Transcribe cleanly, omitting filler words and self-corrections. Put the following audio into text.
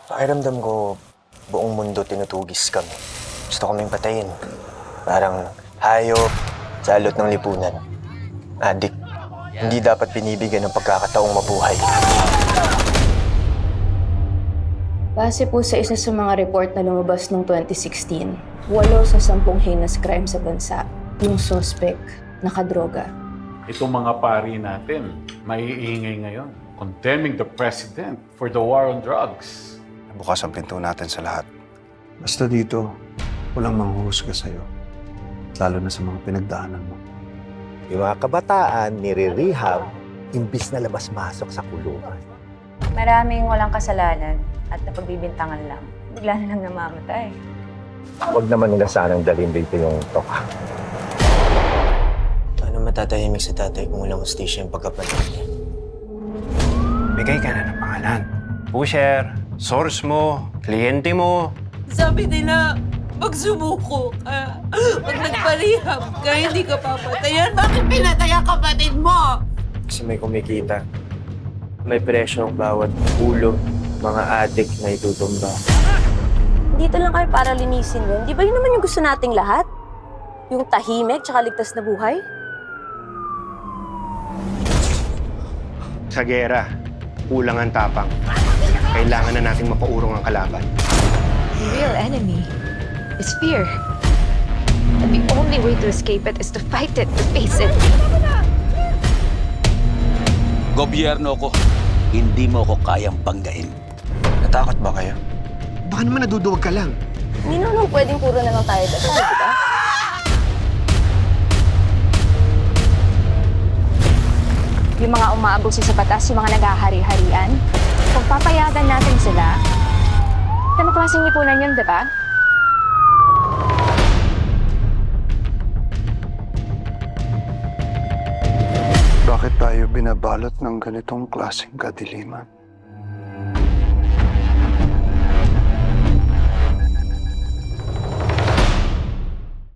Pakiramdam ko, buong mundo tinutugis kami. Gusto kaming patayin. Parang hayop, salot ng lipunan. Adik, hindi dapat binibigyan ng pagkakataong mabuhay. Base po sa isa sa mga report na lumabas noong 2016, 8 sa 10 heinous crime sa bansa, yung suspect nakadroga. Itong mga pari natin, maiingay ngayon, condemning the president for the war on drugs. Bukas ang pinto natin sa lahat. Basta dito, walang manghuhusga sa'yo. Lalo na sa mga pinagdaanan mo. Yung mga kabataan, nire-rehab, imbis na labas-masok sa kulungan. Maraming walang kasalanan at napagbibintangan lang. Bigla na lang namamatay. Huwag naman nila sanang dalhin dito yung toka. Ano matatahimik sa tatay kung walang hostisya yung pagkapalit niya? Bigay ka na ng pangalan. Pusher, source mo, kliyente mo. Sabi nila, pag sumuko ka, pag nagparehab ka, hindi ka papatayan. Bakit pinatay ang kapatid mo? Kasi may kumikita. May presyo ang bawat ulo, mga adik na itutumba. Dito lang kami para linisin yun. Di ba yun naman yung gusto nating lahat? Yung tahimik tsaka ligtas na buhay? Sa gera, kulang ang tapang. Kailangan na nating mapaurong ang kalaban. The real enemy is fear. And the only way to escape it is to fight it, to face it. Gobyerno ko, hindi mo ko kayang banggain. Natakot ba kayo? Baka naman naduduwag ka lang. Hindi naman pwedeng puro na lang tayo dasal, di ba? Yung mga umaabuso sa batas, yung mga naghahari-harian, kung papayagan natin sila, anong klaseng lipunan yun, di ba? Bakit tayo binabalot ng ganitong klaseng kadiliman?